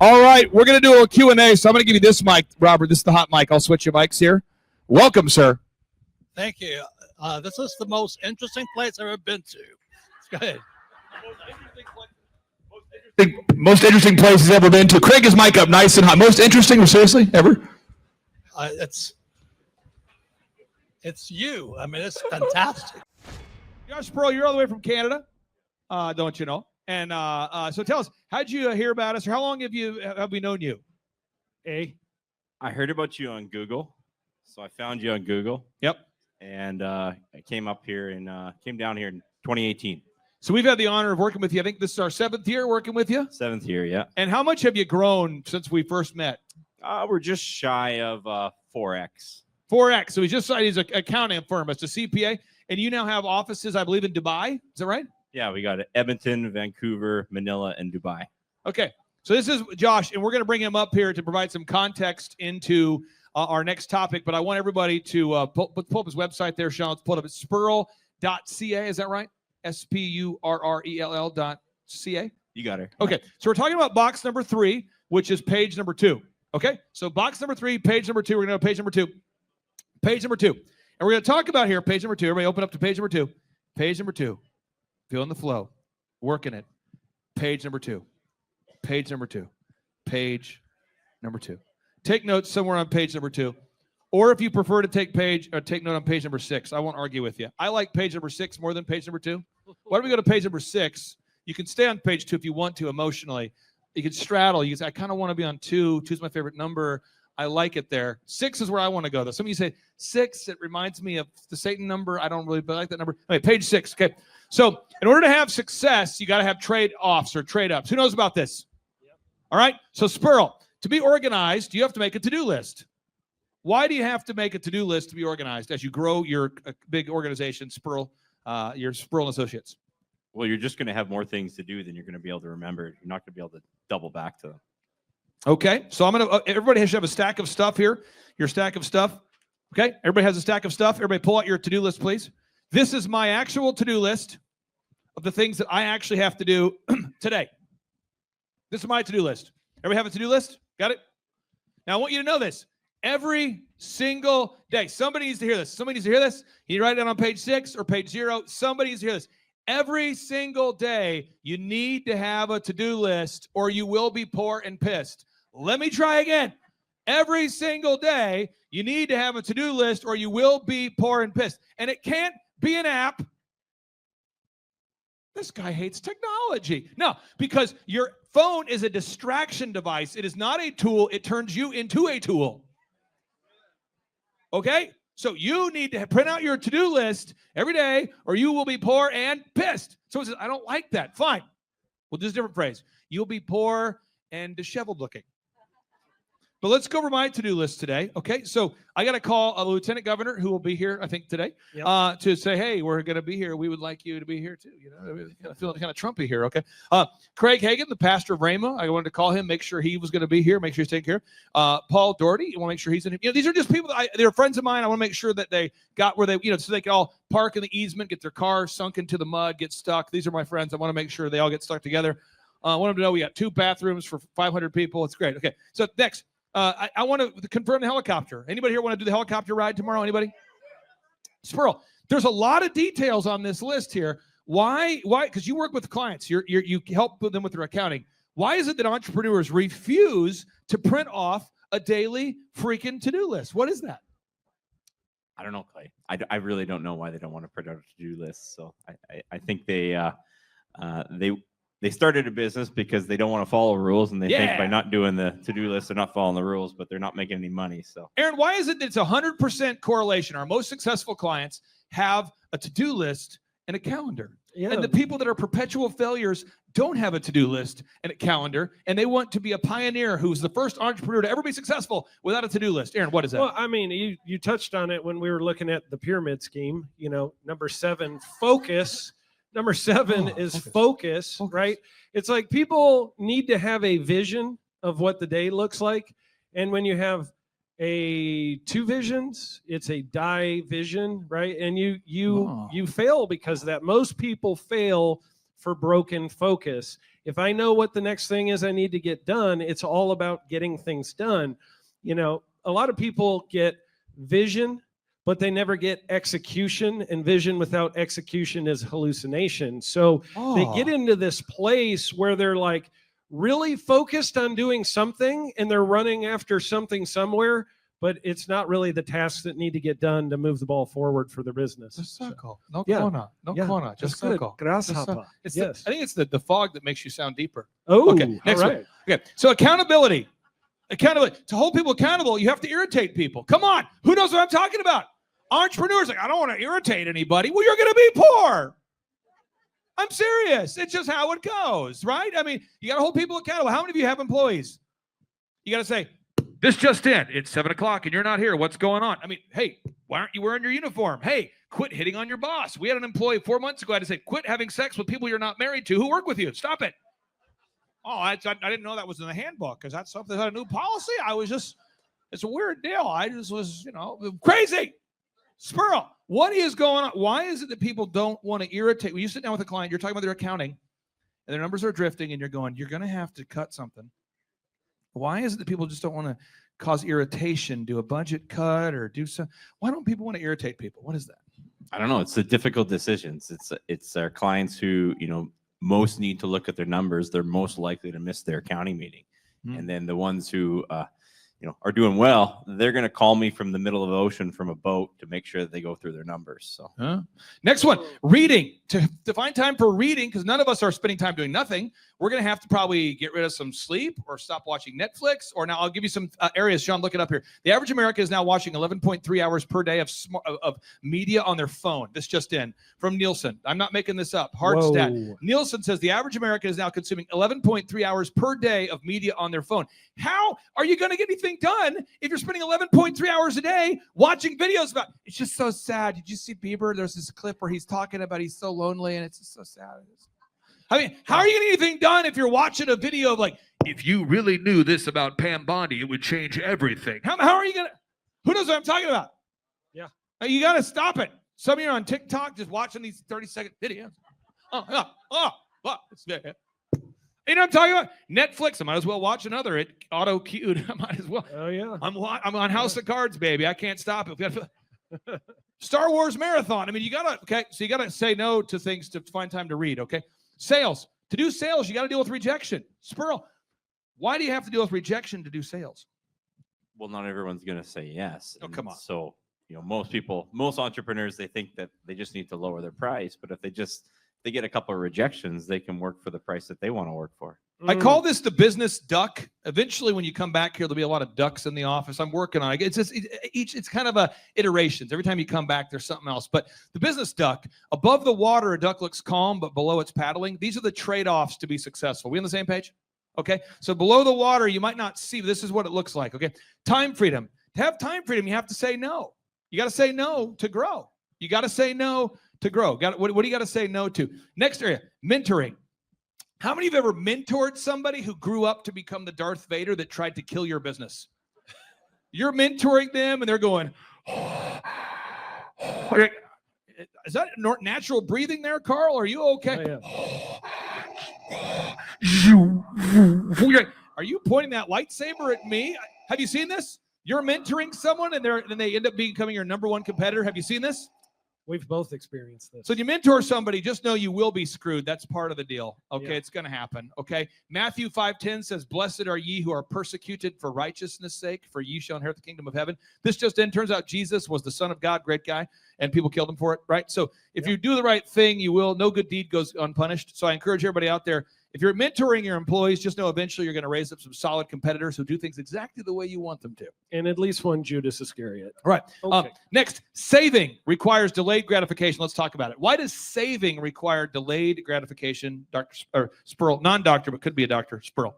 All right, we're going to do a Q&A, so I'm going to give you this mic, Robert. This is the hot mic. I'll switch your mics here. Welcome, sir. Thank you. This is the most interesting place I've ever been to. Go ahead. Most interesting place he's ever been to. Craig, his mic up nice and hot. Most interesting, seriously, ever? It's you. I mean, it's fantastic. Josh Spurrell, you're all the way from Canada, don't you know? And so tell us, how'd you hear about us, or how long have we known you? I heard about you on Google, so I found you on Google. Yep. And I came down here in 2018. So we've had the honor of working with you. I think this is our 7th year working with you. 7th year, yeah. And how much have you grown since we first met? We're just shy of 4x. 4x. So he's an accounting firm. It's a CPA. And you now have offices, I believe, in Dubai. Is that right? Yeah, we got Edmonton, Vancouver, Manila, and Dubai. Okay. So this is Josh, and we're going to bring him up here to provide some context into our next topic. But I want everybody to pull up his website there, Sean. Let's pull it up. It's Spurrell.ca. Is that right? SPURRELL.ca. You got it. Okay. So we're talking about box number 3, which is page number 2. Okay. So box number 3, page number 2. We're going to go page number 2. Page number 2. And we're going to talk about here, page number 2. Everybody open up to page number 2. Page number 2. Feeling the flow. Working it. Page number 2. Page number 2. Page number 2. Take notes somewhere on page number 2. Or if you prefer to take note on page number 6. I won't argue with you. I like page number 6 more than page number 2. Why don't we go to page number 6? You can stay on page 2 if you want to emotionally. You can straddle. You can say, I kind of want to be on 2. 2 is my favorite number. I like it there. 6 is where I want to go, though. Some of you say 6, it reminds me of the Satan number. I don't really like that number. Okay, page 6. Okay. So in order to have success, you got to have trade-offs or trade-ups. Who knows about this? Yep. All right. So Spurrell, to be organized, you have to make a to-do list. Why do you have to make a to-do list to be organized as you grow your big organization, Spurrell, your Spurrell & Associates? Well, you're just going to have more things to do than you're going to be able to remember. You're not going to be able to double back to them. Okay, so everybody should have a stack of stuff here. Your stack of stuff. Okay, everybody has a stack of stuff. Everybody pull out your to-do list, please. This is my actual to-do list of the things that I actually have to do today. This is my to-do list. Everybody have a to-do list? Got it? Now, I want you to know this. Every single day, somebody needs to hear this. Somebody needs to hear this. You write it down on page 6 or page 0. Somebody needs to hear this. Every single day, you need to have a to-do list or you will be poor and pissed. Let me try again. Every single day, you need to have a to-do list or you will be poor and pissed. And it can't be an app. This guy hates technology. No, because your phone is a distraction device. It is not a tool. It turns you into a tool. Okay? So you need to print out your to-do list every day or you will be poor and pissed. Someone says, I don't like that. Fine. We'll do a different phrase. You'll be poor and disheveled looking. But let's go over my to-do list today. Okay, so I got to call a lieutenant governor who will be here, I think, today, to say, hey, we're going to be here. We would like you to be here, too. You know, feeling kind of Trumpy here, okay? Craig Hagan, the pastor of Rhema, I wanted to call him, make sure he was going to be here, make sure he's taken care of. Paul Doherty, you want to make sure he's in here. You know, these are just people, they're friends of mine. I want to make sure that they got where they, so they can all park in the easement, get their car sunk into the mud, get stuck. These are my friends. I want to make sure they all get stuck together. I want them to know we got 2 bathrooms for 500 people. It's great. Okay, so next. I want to confirm the helicopter. Anybody here want to do the helicopter ride tomorrow? Anybody? Spurrell, there's a lot of details on this list here. Why? Because you work with clients. You help them with their accounting. Why is it that entrepreneurs refuse to print off a daily freaking to-do list? What is that? I don't know, Clay. I really don't know why they don't want to print out a to-do list. So I think they started a business because they don't want to follow rules, and they think by not doing the to-do list, they're not following the rules, but they're not making any money. So, Aaron, why is it that it's 100% correlation? Our most successful clients have a to-do list and a calendar. Yeah. And the people that are perpetual failures don't have a to-do list and a calendar, and they want to be a pioneer who's the first entrepreneur to ever be successful without a to-do list. Aaron, what is that? Well, I mean, you touched on it when we were looking at the pyramid scheme. You know, number 7, focus. Number 7 is focus, right? It's like people need to have a vision of what the day looks like. And when you have 2 visions, it's a die vision, right? And you fail because of that. Most people fail for broken focus. If I know what the next thing is I need to get done, it's all about getting things done. You know, a lot of people get vision, but they never get execution, and vision without execution is hallucination. So they get into this place where they're like really focused on doing something and they're running after something somewhere, but it's not really the tasks that need to get done to move the ball forward for their business. The circle. No Yeah. corner. No Yeah, corner. Just that's good. circle. Grasshopper. It's Yes. I think it's the fog that makes you sound deeper. Oh, Okay, next all one. right. Okay, so accountability. Accountability. To hold people accountable, you have to irritate people. Come on. Who knows what I'm talking about? Entrepreneurs, like, I don't want to irritate anybody. Well, you're going to be poor. I'm serious. It's just how it goes, right? I mean, you got to hold people accountable. How many of you have employees? You got to say, this just in. It's 7 o'clock and you're not here. What's going on? I mean, hey, why aren't you wearing your uniform? Hey, quit hitting on your boss. We had an employee 4 months ago. I had to say, quit having sex with people you're not married to who work with you. Stop it. Oh, I didn't know that was in the handbook because that's something that's a new policy. It's a weird deal. I just was, crazy. Spurrell, what is going on? Why is it that people don't want to irritate? When you sit down with a client, you're talking about their accounting and their numbers are drifting and you're going, you're going to have to cut something. Why is it that people just don't want to cause irritation, do a budget cut or do some? Why don't people want to irritate people? What is that? I don't know. It's the difficult decisions. It's our clients who, most need to look at their numbers. They're most likely to miss their accounting meeting. And then the ones who, are doing well, they're going to call me from the middle of the ocean from a boat to make sure that they go through their numbers. So Next one, reading. To find time for reading, because none of us are spending time doing nothing, we're going to have to probably get rid of some sleep or stop watching Netflix. Or now I'll give you some areas. Sean, look it up here. The average American is now watching 11.3 hours per day of media on their phone. This just in from Nielsen. I'm not making this up. Hard stat. Nielsen says the average American is now consuming 11.3 hours per day of media on their phone. How are you going to get anything done if you're spending 11.3 hours a day watching videos about? It's just so sad. Did you see Bieber? There's this clip where he's talking about he's so lonely, and it's just so sad. I mean, how are you getting anything done if you're watching a video of like, if you really knew this about Pam Bondi, it would change everything? How are you going to? Who knows what I'm talking about? Yeah. You got to stop it. Some of you are on TikTok just watching these 30-second videos. It's there. You know what I'm talking about? Netflix. I might as well watch another. It auto-cued. I might as well. Oh, yeah. I'm on House of Cards, baby. I can't stop it. Star Wars marathon. I mean, you got to say no to things to find time to read, okay? Sales. To do sales, you got to deal with rejection. Spurrell, why do you have to deal with rejection to do sales? well, not everyone's going to say yes. Oh, come on. So, most entrepreneurs, they think that they just need to lower their price. But if they get a couple of rejections, they can work for the price that they want to work for. I call this the business duck. Eventually, when you come back here, there'll be a lot of ducks in the office. I'm working on it. It's just it's kind of iterations. Every time you come back, there's something else. But the business duck, above the water, a duck looks calm, but below it's paddling. These are the trade-offs to be successful. We on the same page? Okay. So below the water, you might not see. This is what it looks like. Okay. Time freedom. To have time freedom, you have to say no. You got to say no to grow. You got to say no to grow. What do you got to say no to? Next area, mentoring. How many of you have ever mentored somebody who grew up to become the Darth Vader that tried to kill your business? You're mentoring them and they're going, is that natural breathing there, Carl? Are you okay? Oh, yeah. Are you pointing that lightsaber at me? Have you seen this? You're mentoring someone and they end up becoming your number one competitor. Have you seen this? We've both experienced this. So you mentor somebody, just know you will be screwed. That's part of the deal. Okay, Yeah. It's going to happen. Okay, Matthew 5:10 says, "Blessed are ye who are persecuted for righteousness' sake, for ye shall inherit the kingdom of heaven." This just in, turns out Jesus was the Son of God, great guy, and people killed him for it, right? So if you do the right thing, you will. No good deed goes unpunished. So I encourage everybody out there, if you're mentoring your employees, just know eventually you're going to raise up some solid competitors who do things exactly the way you want them to. And at least one Judas Iscariot. Right. Okay. Next, saving requires delayed gratification. Let's talk about it. Why does saving require delayed gratification, Dr. Spurrell, non-doctor, but could be a doctor, Spurrell?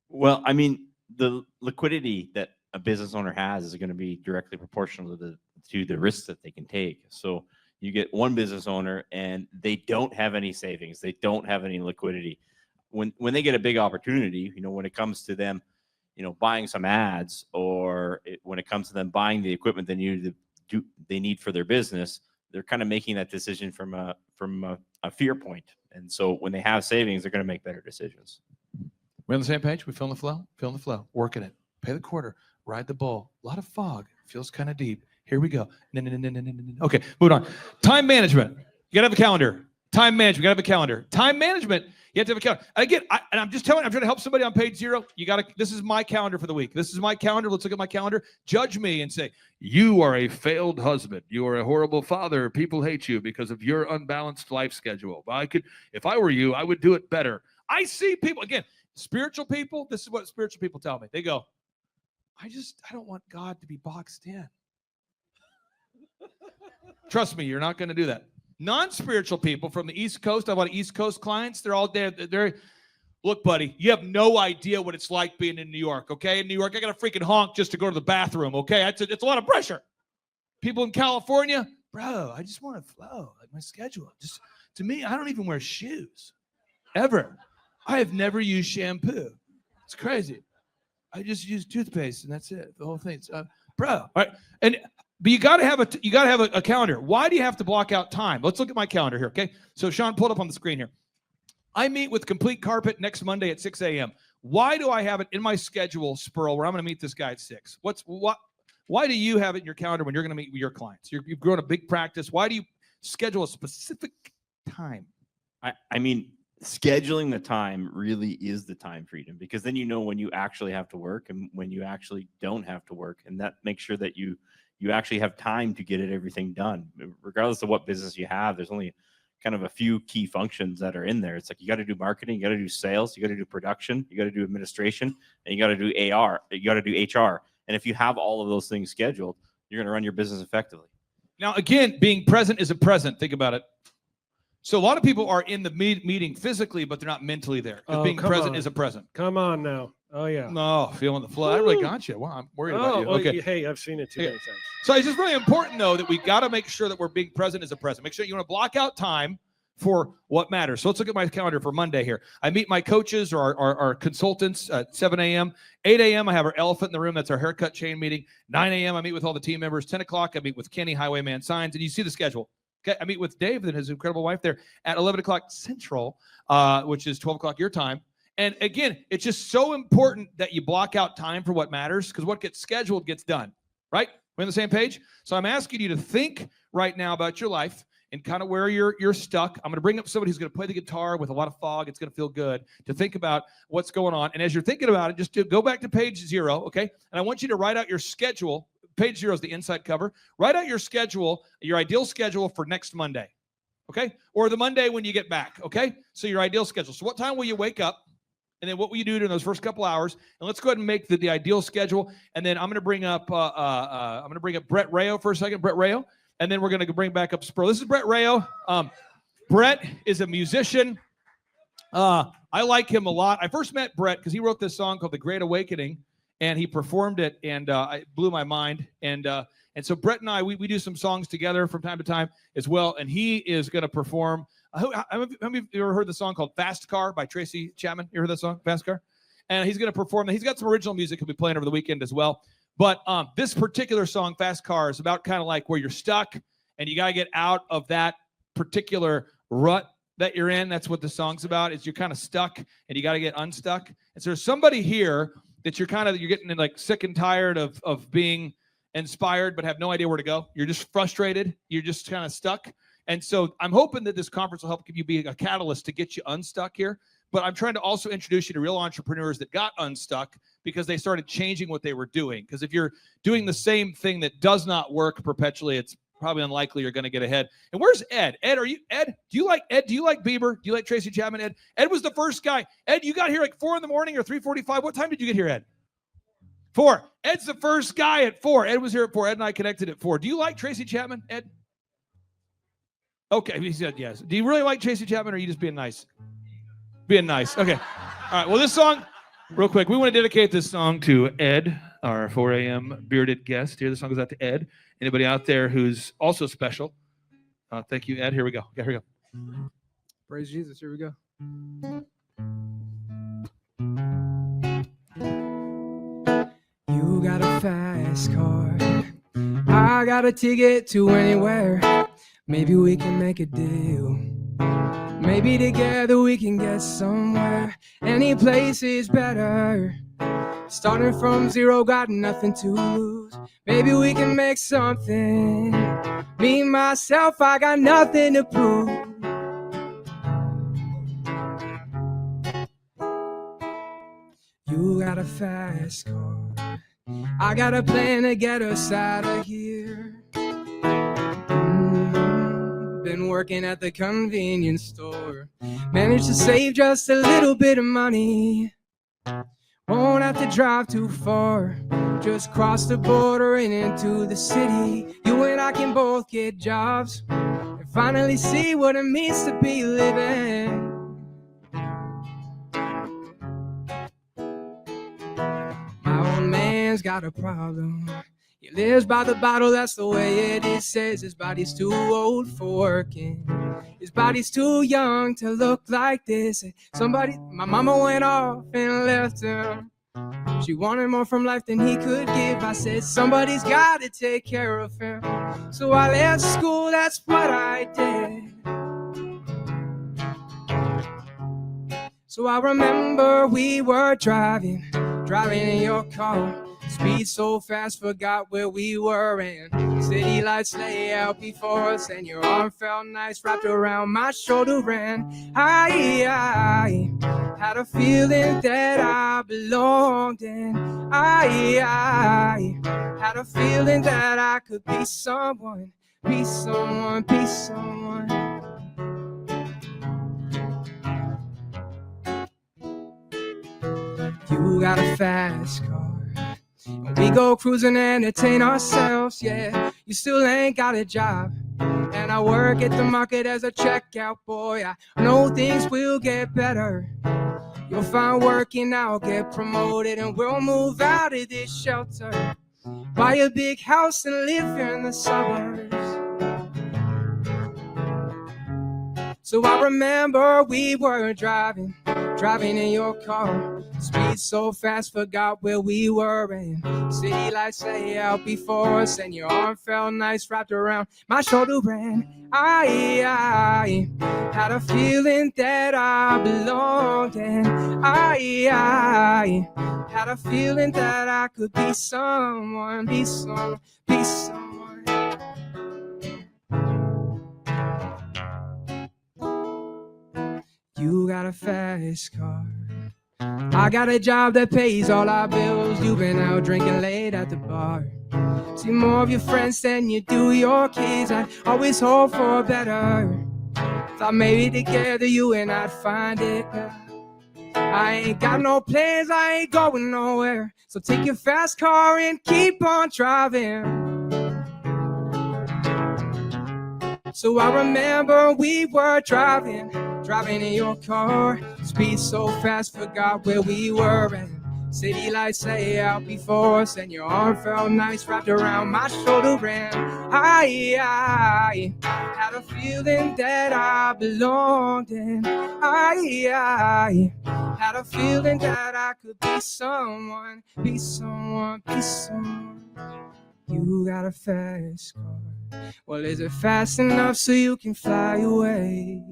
Well, I mean, the liquidity that a business owner has is going to be directly proportional to the risks that they can take. So you get one business owner and they don't have any savings. They don't have any liquidity. When they get a big opportunity, when it comes to them, buying some ads, or when it comes to them buying the equipment they need for their business, they're kind of making that decision from a fear point. And so when they have savings, they're going to make better decisions. We're on the same page. We feeling the flow? Feeling the flow. Working it. Pay the quarter. Ride the bull. A lot of fog. Feels kind of deep. Here we go. Okay, moving on. Time management. You got to have a calendar. Time management. You got to have a calendar. Time management. You have to have a calendar. Again, and I'm just telling you, I'm trying to help somebody on page 0. You got to, this is my calendar for the week. This is my calendar. Let's look at my calendar. Judge me and say, you are a failed husband. You are a horrible father. People hate you because of your unbalanced life schedule. If I were you, I would do it better. I see people, again, spiritual people. This is what spiritual people tell me. They go, I don't want God to be boxed in. Trust me, you're not going to do that. Non-spiritual people from the East Coast, I have a lot of East Coast clients. They're all there. Look, buddy, you have no idea what it's like being in New York, okay? In New York, I got to freaking honk just to go to the bathroom, okay? It's a lot of pressure. People in California, bro, I just want to flow, like my schedule. Just to me, I don't even wear shoes, ever. I have never used shampoo. It's crazy. I just use toothpaste and that's it. The whole thing, bro. All right, but you got to have a calendar. Why do you have to block out time? Let's look at my calendar here, okay? So Sean, pull it up on the screen here. I meet with Complete Carpet next Monday at 6 a.m. Why do I have it in my schedule, Spurrell, where I'm going to meet this guy at 6? Why do you have it in your calendar when you're going to meet with your clients? You've grown a big practice. Why do you schedule a specific time? I mean, scheduling the time really is the time freedom, because then you know when you actually have to work and when you actually don't have to work, and that makes sure that you actually have time to get everything done. Regardless of what business you have, there's only kind of a few key functions that are in there. It's like you got to do marketing, you got to do sales, you got to do production, you got to do administration, and you got to do AR, you got to do HR. And if you have all of those things scheduled, you're going to run your business effectively. Now, again, being present is a present. Think about it. So a lot of people are in the meeting physically, but they're not mentally there. Because being present is a present. Come on now. Oh, yeah. No, feeling the flow. I really got you. Wow, I'm worried about you. Okay. Hey, I've seen it too many times. So it's just really important, though, that we got to make sure that we're being present as a present. Make sure you want to block out time for what matters. So let's look at my calendar for Monday here. I meet my coaches or our consultants at 7 a.m. 8 a.m., I have our elephant in the room. That's our haircut chain meeting. 9 a.m., I meet with all the team members. 10 o'clock, I meet with Kenny, Highwayman Signs. And you see the schedule. Okay, I meet with Dave and his incredible wife there at 11 o'clock Central, which is 12 o'clock your time. And again, it's just so important that you block out time for what matters, because what gets scheduled gets done, right? We're on the same page? So I'm asking you to think right now about your life and kind of where you're stuck. I'm going to bring up somebody who's going to play the guitar with a lot of fog. It's going to feel good to think about what's going on. And as you're thinking about it, just to go back to page 0, okay? And I want you to write out your schedule. Page 0 is the inside cover. Write out your schedule, your ideal schedule for next Monday, okay? Or the Monday when you get back, okay? So your ideal schedule. So what time will you wake up? And then what will you do during those first couple hours? And let's go ahead and make the ideal schedule. And then I'm going to bring up Brett Rayo for a second. Brett Rayo. And then we're going to bring back up Spurrell. This is Brett Rayo. Brett is a musician. I like him a lot. I first met Brett because he wrote this song called The Great Awakening, and he performed it, and it blew my mind. And so Brett and I, we do some songs together from time to time as well. And he is going to perform. Have you ever heard the song called Fast Car by Tracy Chapman? You heard that song, Fast Car? And he's going to perform. He's got some original music he'll be playing over the weekend as well. But this particular song, Fast Car, is about kind of like where you're stuck and you got to get out of that particular rut that you're in. That's what the song's about, is you're kind of stuck and you got to get unstuck. And so there's somebody here that you're getting like sick and tired of being inspired but have no idea where to go. You're just frustrated. You're just kind of stuck. And so I'm hoping that this conference will help you be a catalyst to get you unstuck here. But I'm trying to also introduce you to real entrepreneurs that got unstuck because they started changing what they were doing. Because if you're doing the same thing that does not work perpetually, it's probably unlikely you're going to get ahead. And where's Ed? Ed, do you like Bieber? Do you like Tracy Chapman, Ed? Ed was the first guy. Ed, you got here like 4 in the morning or 3:45. What time did you get here, Ed? 4. Ed's the first guy at 4. Ed was here at 4. Ed and I connected at 4. Do you like Tracy Chapman, Ed? Okay, he said yes. Do you really like Tracy Chapman, or are you just being nice? Being nice. Okay. All right. Well, this song, real quick, we want to dedicate this song to Ed, our 4 a.m. bearded guest here. The song goes out to Ed. Anybody out there who's also special? Thank you, Ed. Here we go. Okay, here we go. Praise Jesus. Here we go. You got a fast car. I got a ticket to anywhere. Maybe we can make a deal. Maybe together we can get somewhere. Any place is better. Starting from zero, got nothing to lose. Maybe we can make something. Me, myself, I got nothing to prove. You got a fast car. I got a plan to get us out of here. Been working at the convenience store. Managed to save just a little bit of money. Won't have to drive too far. Just cross the border and into the city. You and I can both get jobs and finally see what it means to be living. My old man's got a problem. He lives by the bottle, that's the way it is. Says his body's too old for working. His body's too young to look like this. My mama went off and left him. She wanted more from life than he could give. I said, somebody's got to take care of him. So I left school, that's what I did. So I remember we were driving in your car. Speed so fast, forgot where we were, and city lights lay out before us, and your arm felt nice wrapped around my shoulder, and I had a feeling that I belonged, and I had a feeling that I could be someone, be someone, be someone. You got a fast car. We go cruising and entertain ourselves, yeah. You still ain't got a job, and I work at the market as a checkout boy. I know things will get better. You'll find work and I'll get promoted, and we'll move out of this shelter, buy a big house and live here in the suburbs. So I remember we were driving in your car. Speed so fast, forgot where we were, and city lights lay out before us, and your arm felt nice wrapped around my shoulder, and I had a feeling that I belonged, and I had a feeling that I could be someone, be someone, be someone. You got a fast car. I got a job that pays all our bills. You've been out drinking late at the bar. See more of your friends than you do your kids. I always hope for better. Thought maybe together you and I'd find it. I ain't got no plans, I ain't going nowhere. So take your fast car and keep on driving. So I remember we were driving in your car. Speed so fast, forgot where we were, and city lights lay out before us, and your arm felt nice wrapped around my shoulder, and I had a feeling that I belonged, and I had a feeling that I could be someone, be someone, be someone. You got a fast car. Well, is it fast enough so you can fly away?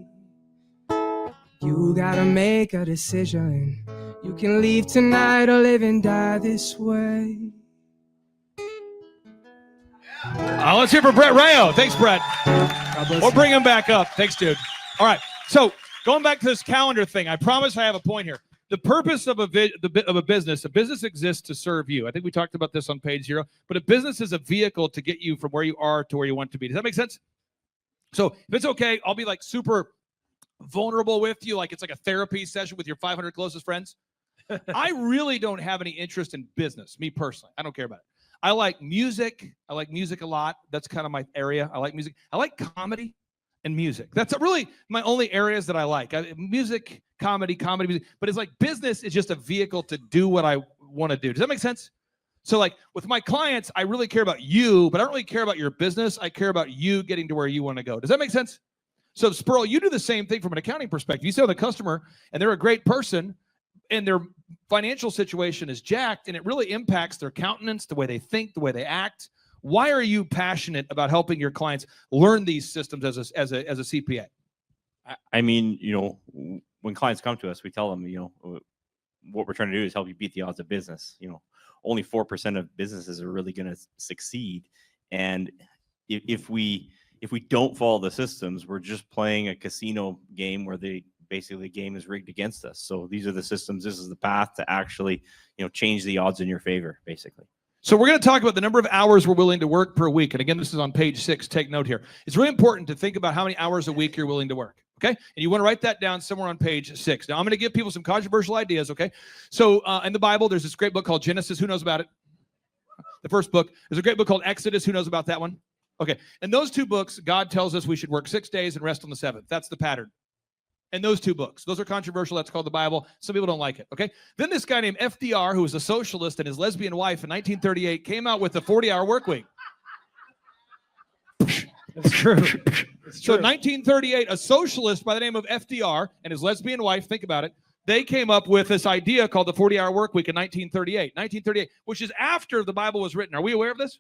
You gotta make a decision. You can leave tonight or live and die this way. Let's hear from Brett Rayo. Thanks, Brett. God bless We'll you. bring him back up. Thanks, dude. All right. So going back to this calendar thing, I promise I have a point here. The purpose of a business exists to serve you. I think we talked about this on page 0, but a business is a vehicle to get you from where you are to where you want to be. Does that make sense? So if it's okay, I'll be like super vulnerable with you, like it's like a therapy session with your 500 closest friends. I really don't have any interest in business, me personally. I don't care about it. I like music. I like music a lot. That's kind of my area. I like music. I like comedy and music. That's really my only areas that I like. Music, comedy, music. But it's like business is just a vehicle to do what I want to do. Does that make sense? So like with my clients, I really care about you, but I don't really care about your business. I care about you getting to where you want to go. Does that make sense? So Spurrell, you do the same thing from an accounting perspective. You sell the customer and they're a great person and their financial situation is jacked and it really impacts their countenance, the way they think, the way they act. Why are you passionate about helping your clients learn these systems as a CPA? I mean, when clients come to us, we tell them, what we're trying to do is help you beat the odds of business. Only 4% of businesses are really going to succeed. And if we don't follow the systems, we're just playing a casino game where basically the game is rigged against us. So these are the systems. This is the path to actually, change the odds in your favor, basically. So we're going to talk about the number of hours we're willing to work per week. And again, this is on page 6. Take note here. It's really important to think about how many hours a week you're willing to work. Okay. And you want to write that down somewhere on page 6. Now I'm going to give people some controversial ideas. Okay. So in the Bible, there's this great book called Genesis. Who knows about it? The first book. There's a great book called Exodus. Who knows about that one? Okay. In those 2 books, God tells us we should work 6 days and rest on the 7th. That's the pattern. In those 2 books. Those are controversial. That's called the Bible. Some people don't like it. Okay. Then this guy named FDR, who was a socialist, and his lesbian wife in 1938 came out with the 40-hour work week. It's true. It's So true. in 1938, a socialist by the name of FDR and his lesbian wife, think about it, they came up with this idea called the 40-hour work week in 1938, which is after the Bible was written. Are we aware of this?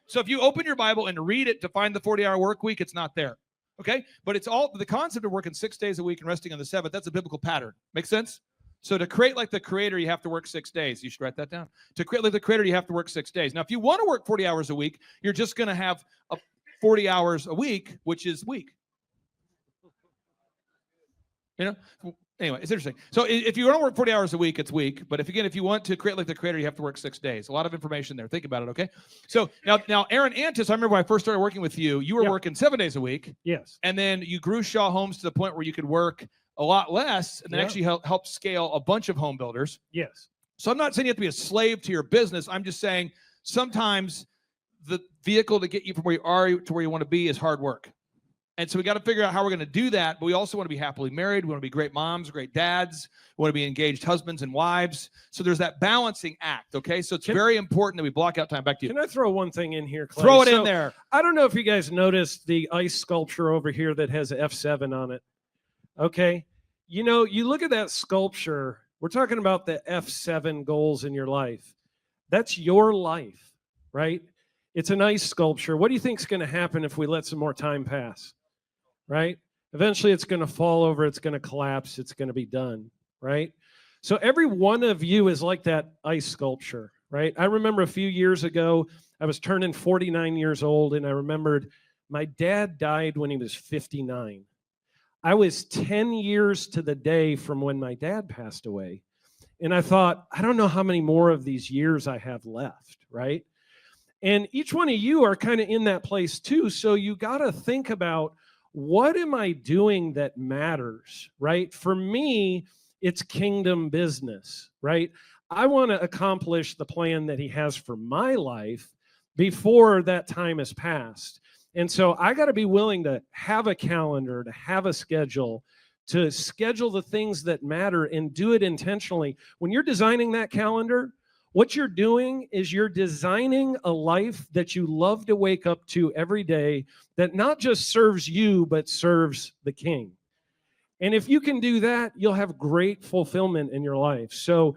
So if you open your Bible and read it to find the 40-hour work week, it's not there. Okay? But it's all the concept of working 6 days a week and resting on the 7th. That's a biblical pattern. Make sense? So to create like the Creator, you have to work 6 days. You should write that down. To create like the Creator, you have to work 6 days. Now, if you want to work 40 hours a week, you're just going to have 40 hours a week, which is week. Anyway, it's interesting. So if you want to work 40 hours a week, it's week. But if you want to create like the Creator, you have to work 6 days. A lot of information there. Think about it, okay? So now Aaron Antis, I remember when I first started working with you, you were working 7 days a week. Yes. And then you grew Shaw Homes to the point where you could work a lot less and then actually help scale a bunch of home builders. Yes. So I'm not saying you have to be a slave to your business. I'm just saying sometimes the vehicle to get you from where you are to where you want to be is hard work. And so we got to figure out how we're going to do that. But we also want to be happily married. We want to be great moms, great dads. We want to be engaged husbands and wives. So there's that balancing act. Okay. So it's very important that we block out time. Back to you. Can I throw one thing in here, Clay? Throw it in there. I don't know if you guys noticed the ice sculpture over here that has F7 on it. Okay. You look at that sculpture. We're talking about the F7 goals in your life. That's your life, right? It's an ice sculpture. What do you think is going to happen if we let some more time pass? Right? Eventually it's going to fall over. It's going to collapse. It's going to be done. Right? So every one of you is like that ice sculpture. Right? I remember a few years ago, I was turning 49 years old, and I remembered my dad died when he was 59. I was 10 years to the day from when my dad passed away. And I thought, I don't know how many more of these years I have left. Right? And each one of you are kind of in that place too. So you got to think about, what am I doing that matters, right? For me, it's kingdom business, right? I want to accomplish the plan that he has for my life before that time has passed. And so I got to be willing to have a calendar, to have a schedule, to schedule the things that matter and do it intentionally. When you're designing that calendar, what you're doing is you're designing a life that you love to wake up to every day that not just serves you, but serves the King. And if you can do that, you'll have great fulfillment in your life. So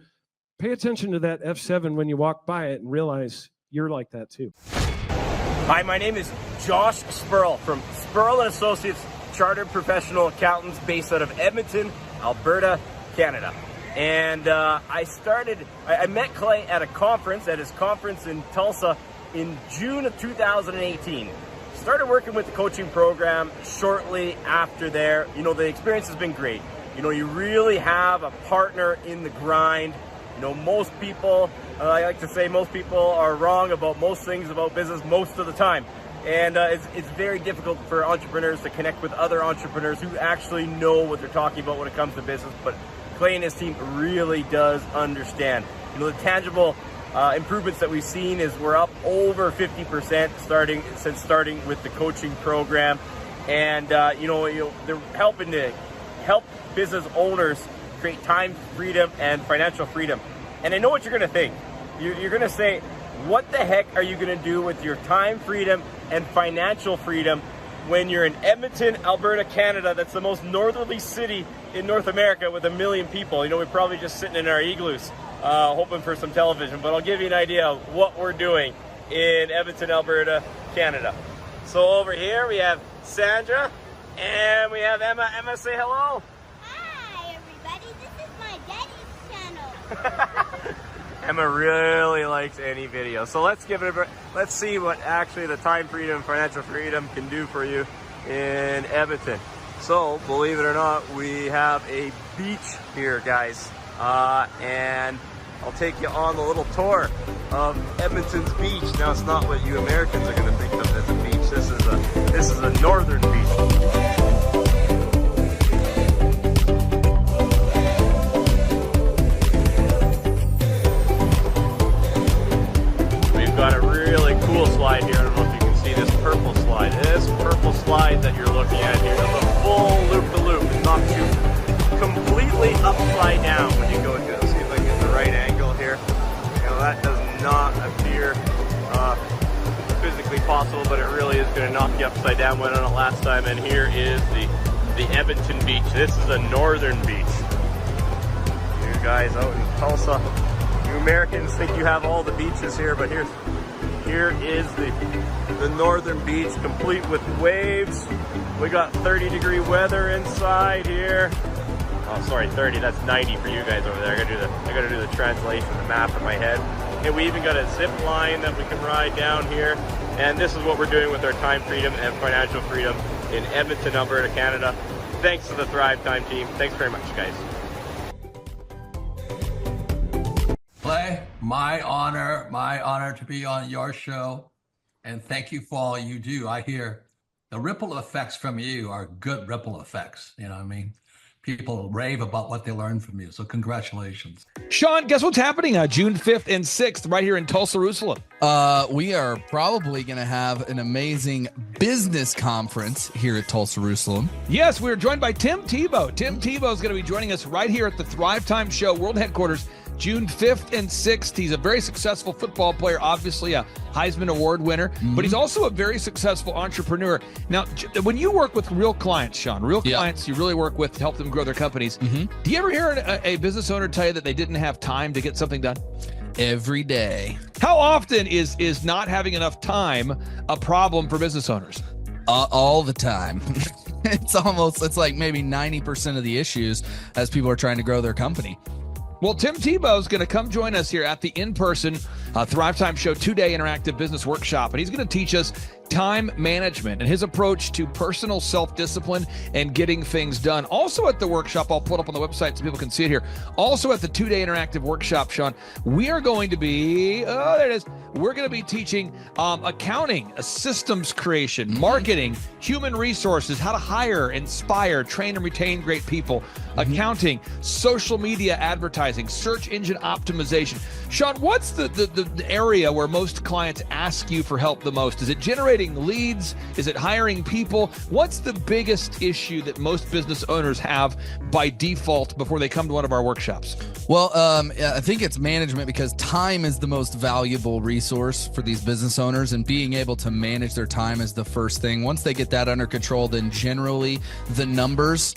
pay attention to that F7 when you walk by it and realize you're like that too. Hi, my name is Josh Spurrell from Spurrell & Associates, Chartered Professional Accountants based out of Edmonton, Alberta, Canada. And I met Clay at his conference in Tulsa in June of 2018. Started working with the coaching program shortly after there. The experience has been great. You really have a partner in the grind. Most people, I like to say most people are wrong about most things about business most of the time. And it's very difficult for entrepreneurs to connect with other entrepreneurs who actually know what they're talking about when it comes to business. But Clay and his team really does understand. The tangible improvements that we've seen is we're up over 50% since starting with the coaching program, and they're helping to help business owners create time freedom and financial freedom. And I know what you're going to think. You're going to say, what the heck are you going to do with your time freedom and financial freedom when you're in Edmonton, Alberta, Canada? That's the most northerly city in North America with 1 million people. We're probably just sitting in our igloos hoping for some television, but I'll give you an idea of what we're doing in Edmonton, Alberta, Canada. So over here we have Sandra And we have Emma. Emma, say hello. Hi, everybody. This is my daddy's channel. Emma really likes any video. So let's give it let's see what actually the time freedom, financial freedom can do for you in Edmonton. So believe it or not, we have a beach here, guys. And I'll take you on the little tour of Edmonton's beach. Now it's not what you Americans are going to think of as a beach. This is a northern beach. Got a really cool slide here. I don't know if you can see this purple slide. This purple slide that you're looking at here is a full loop-to-loop. It knocks you completely upside down when you go into it. Let's see if I can get the right angle here. You know, that does not appear physically possible, but it really is going to knock you upside down. Went on it last time, and here is the Edmonton beach. This is a northern beach. You guys out in Tulsa, you Americans think you have all the beaches here, but here is the northern beach, complete with waves. We got 30-degree weather inside here. Oh, sorry, 30. That's 90 for you guys over there. I gotta do the translation, the map in my head. And we even got a zip line that we can ride down here. And this is what we're doing with our time freedom and financial freedom in Edmonton, Alberta, Canada. Thanks to the Thrivetime team. Thanks very much, guys. Clay, my honor to be on your show, and thank you for all you do. I hear the ripple effects from you are good ripple effects. You know what I mean? People rave about what they learn from you. So congratulations. Sean, guess what's happening June 5th and 6th right here in Tulsa, Jerusalem? We are probably going to have an amazing business conference here at Tulsa, Jerusalem. Yes, we're joined by Tim Tebow. Tim Tebow is going to be joining us right here at the Thrivetime Show World Headquarters, June 5th and 6th. He's a very successful football player, obviously a Heisman Award winner, but he's also a very successful entrepreneur. Now, when you work with real clients, Sean, clients you really work with to help them grow their companies, do you ever hear a business owner tell you that they didn't have time to get something done? Every day. How often is not having enough time a problem for business owners? All the time. It's like maybe 90% of the issues as people are trying to grow their company. Well, Tim Tebow is going to come join us here at the in-person Thrivetime Show 2-day interactive business workshop, and he's going to teach us time management and his approach to personal self-discipline and getting things done. Also at the workshop, I'll put up on the website so people can see it here. Also at the 2-day interactive workshop, Sean, we are going to be, there it is. We're going to be teaching accounting, systems creation, marketing, human resources, how to hire, inspire, train, and retain great people, accounting, social media advertising, search engine optimization. Sean, what's the area where most clients ask you for help the most? Is it generating leads? Is it hiring people? What's the biggest issue that most business owners have by default before they come to one of our workshops? Well, I think it's management, because time is the most valuable resource for these business owners, and being able to manage their time is the first thing. Once they get that under control, then generally the numbers,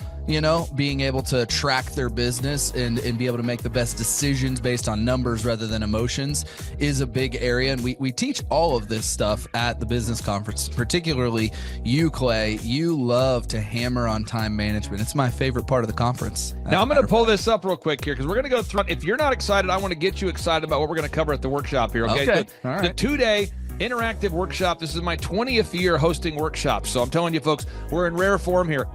being able to track their business and be able to make the best decisions based on numbers rather than emotions is a big area. And we teach all of this stuff at the business conference, particularly you, Clay. You love to hammer on time management. It's my favorite part of the conference. Now, I'm going to pull this up real quick here because we're going to go through. If you're not excited, I want to get you excited about what we're going to cover at the workshop here. Okay. All right. The 2-day interactive workshop. This is my 20th year hosting workshops. So I'm telling you, folks, we're in rare form here.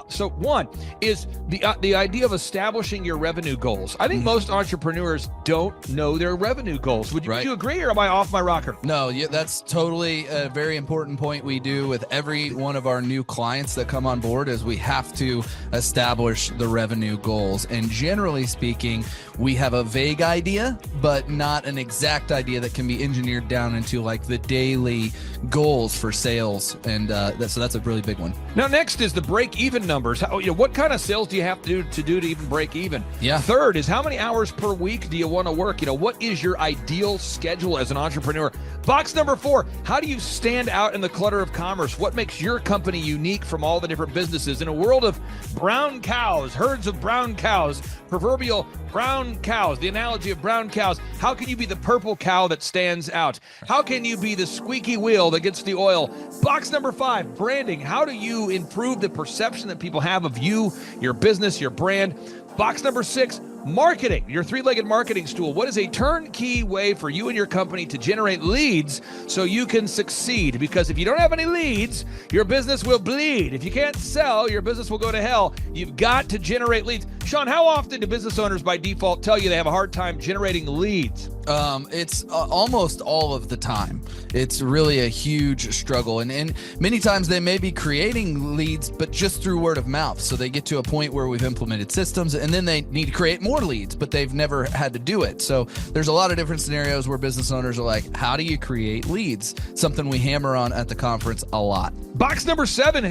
So one is the idea of establishing your revenue goals. I think most entrepreneurs don't know their revenue goals. Would you agree, or am I off my rocker? No, that's totally a very important point we do with every one of our new clients that come on board, is we have to establish the revenue goals. And generally speaking, we have a vague idea, but not an exact idea that can be engineered down into like the daily goals for sales. And so that's a really big one. Now, next is the break-even numbers. What kind of sales do you have to do to even break even? Yeah. Third is how many hours per week do you want to work? What is your ideal schedule as an entrepreneur? Box number 4, how do you stand out in the clutter of commerce? What makes your company unique from all the different businesses? In a world of brown cows, herds of brown cows, proverbial brown cows, the analogy of brown cows, how can you be the purple cow that stands out? How can you be the squeaky wheel that gets the oil? Box number 5, branding. How do you improve the perception that people have of you, your business, your brand? Box number 6, marketing, your three-legged marketing stool. What is a turnkey way for you and your company to generate leads so you can succeed? Because if you don't have any leads, your business will bleed. If you can't sell, your business will go to hell. You've got to generate leads. Sean, how often do business owners by default tell you they have a hard time generating leads? It's almost all of the time. It's really a huge struggle. And many times they may be creating leads, but just through word of mouth. So they get to a point where we've implemented systems and then they need to create more leads, but they've never had to do it. So there's a lot of different scenarios where business owners are like, how do you create leads? Something we hammer on at the conference a lot. Box number 7,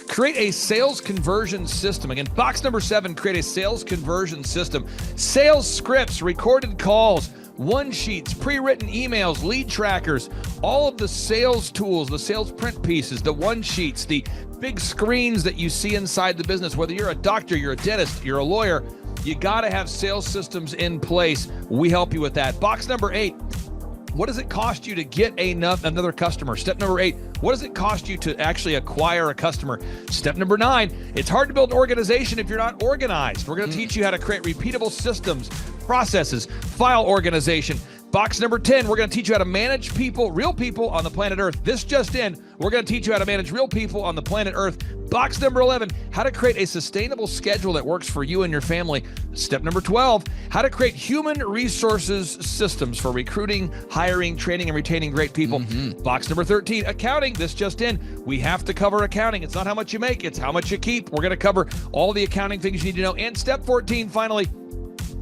create a sales conversion system. Again, box number 7, create a sales conversion system. Sales scripts, recorded calls, one sheets, pre-written emails, lead trackers, all of the sales tools, the sales print pieces, the one sheets, the big screens that you see inside the business. Whether you're a doctor, you're a dentist, you're a lawyer, you got to have sales systems in place. We help you with that. Box number 8, what does it cost you to get another customer? Step number 8, what does it cost you to actually acquire a customer? Step number 9, it's hard to build an organization if you're not organized. We're going to teach you how to create repeatable systems, processes, file organization. Box number 10, we're going to teach you how to manage people, real people on the planet Earth. This just in, we're going to teach you how to manage real people on the planet Earth. Box number 11, how to create a sustainable schedule that works for you and your family. Step number 12, how to create human resources systems for recruiting, hiring, training, and retaining great people. Box number 13, accounting. This just in, we have to cover accounting. It's not how much you make, it's how much you keep. We're going to cover all the accounting things you need to know. And step 14, finally,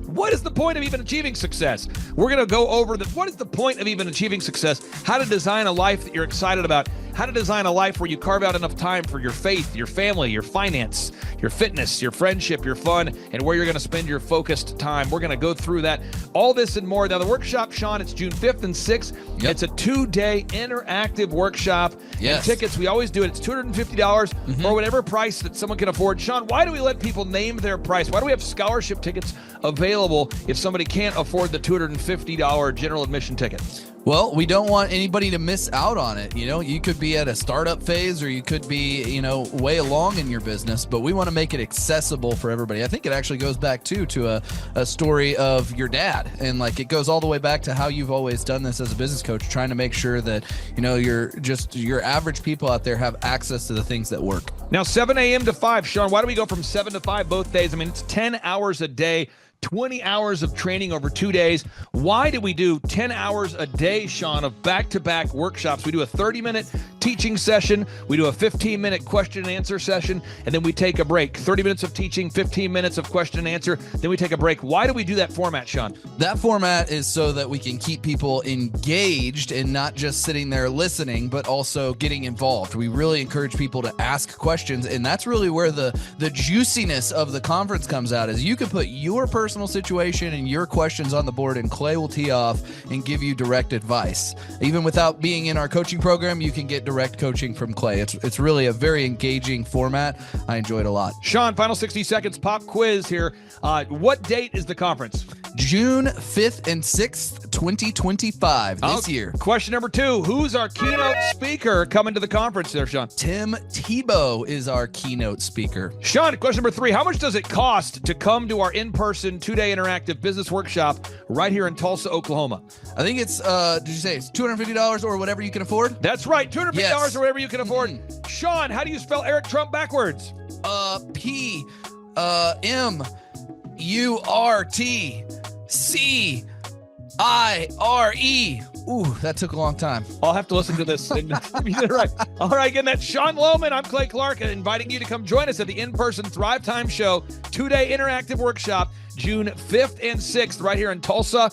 what is the point of even achieving success? We're going to go over what is the point of even achieving success, how to design a life that you're excited about, how to design a life where you carve out enough time for your faith, your family, your finance, your fitness, your friendship, your fun, and where you're going to spend your focused time. We're going to go through that, all this and more. Now, the workshop, Sean, it's June 5th and 6th. Yep. It's a 2-day interactive workshop. Yes. And tickets, we always do it. It's $250 or whatever price that someone can afford. Sean, why do we let people name their price? Why do we have scholarship tickets available if somebody can't afford the $250 general admission ticket? Well, we don't want anybody to miss out on it. You know, you could be at a startup phase or you could be, way along in your business, but we want to make it accessible for everybody. I think it actually goes back to a story of your dad. And like, it goes all the way back to how you've always done this as a business coach, trying to make sure that, your average people out there have access to the things that work. Now, 7 a.m. to 5, Sean, why do we go from 7 to 5 both days? I mean, it's 10 hours a day. 20 hours of training over 2 days. Why do we do 10 hours a day, Sean, of back-to-back workshops? We do a 30-minute teaching session. We do a 15-minute question and answer session, and then we take a break. 30 minutes of teaching, 15 minutes of question and answer, then we take a break. Why do we do that format, Sean? That format is so that we can keep people engaged and not just sitting there listening, but also getting involved. We really encourage people to ask questions, and that's really where the juiciness of the conference comes out, is you can put your personal situation and your questions on the board, and Clay will tee off and give you direct advice. Even without being in our coaching program, you can get direct coaching from Clay. It's really a very engaging format. I enjoyed it a lot. Sean, final 60 seconds, pop quiz here. What date is the conference? June 5th and 6th, 2025, this year. Question number 2, who's our keynote speaker coming to the conference there, Sean? Tim Tebow is our keynote speaker. Sean, question number 3, how much does it cost to come to our in-person 2-day interactive business workshop right here in Tulsa, Oklahoma? I think it's, did you say it's $250 or whatever you can afford? That's right, $250 Yes. or whatever you can afford. Sean, how do you spell Eric Trump backwards? P-M-U-R-T-C-I-R-E. Ooh, that took a long time. I'll have to listen to this. And you did it right. All right, again, that's Sean Lohman. I'm Clay Clark, inviting you to come join us at the in-person Thrivetime Show 2-day interactive workshop, June 5th and 6th, right here in Tulsa,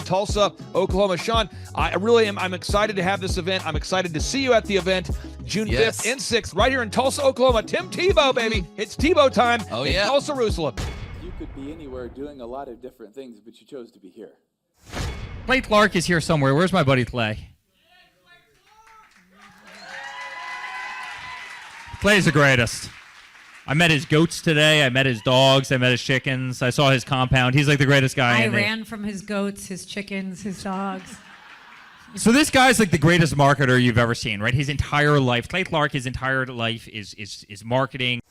Tulsa, Oklahoma. Sean, I'm excited to have this event. I'm excited to see you at the event, June 5th and 6th, right here in Tulsa, Oklahoma. Tim Tebow, baby. It's Tebow time in Tulsa, Jerusalem. You could be anywhere doing a lot of different things, but you chose to be here. Clay Clark is here somewhere. Where's my buddy Clay? Clay's the greatest. I met his goats today. I met his dogs. I met his chickens. I saw his compound. He's like the greatest guy. I ran from his goats, his chickens, his dogs. So this guy's like the greatest marketer you've ever seen, right? His entire life, Clay Clark, his entire life is marketing.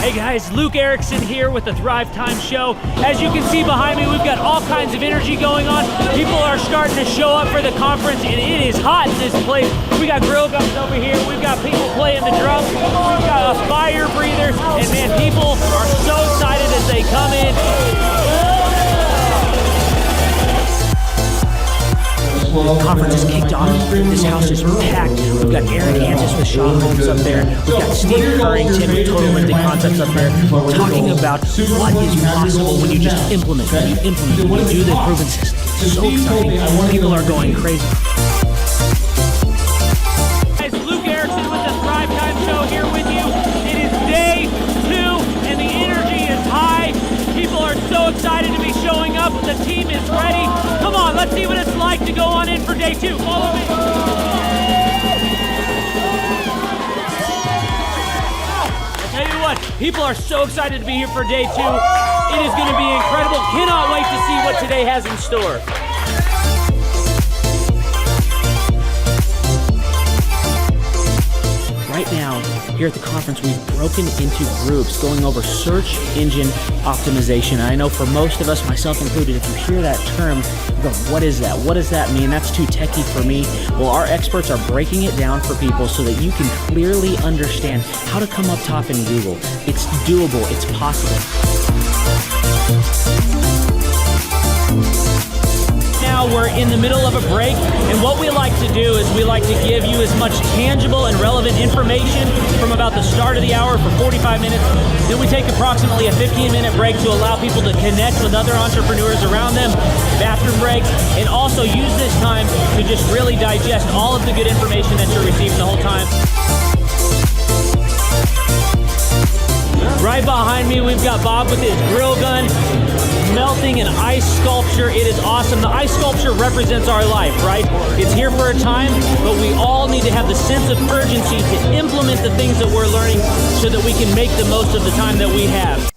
Hey guys, Luke Erickson here with the Thrivetime Show. As you can see behind me, we've got all kinds of energy going on. People are starting to show up for the conference, and it is hot in this place. We got grill guns over here. We've got people playing the drums. We've got a fire breather, and man, people are so excited as they come in. The conference is kicked off. This house is packed. We've got Aaron Hansis with Shaw Homes up there. We've got Steve Currington with Total Lifting Concepts up there talking about what is possible when you just implement, when you do the proven system. It's so exciting. People are going crazy. Guys, Luke Erickson with the Thrivetime Show here with you. It is day 2 and the energy is high. People are so excited to be showing up. The team is ready. Come on, let's see what it's like to go on in for day 2. Follow me. I'll tell you what, people are so excited to be here for day 2. It is going to be incredible. Cannot wait to see what today has in store. Right now, here at the conference, we've broken into groups going over search engine optimization. And I know for most of us, myself included, if you hear that term, you go, what is that? What does that mean? That's too techie for me. Well, our experts are breaking it down for people so that you can clearly understand how to come up top in Google. It's doable. It's possible. Now we're in the middle of a break, and what we like to do is we like to give you as much tangible and relevant information from about the start of the hour for 45 minutes. Then we take approximately a 15-minute break to allow people to connect with other entrepreneurs around them, bathroom breaks, and also use this time to just really digest all of the good information that you're receiving the whole time. Right behind me, we've got Bob with his grill gun, melting an ice sculpture. It is awesome. The ice sculpture represents our life, right? It's here for a time, but we all need to have the sense of urgency to implement the things that we're learning so that we can make the most of the time that we have.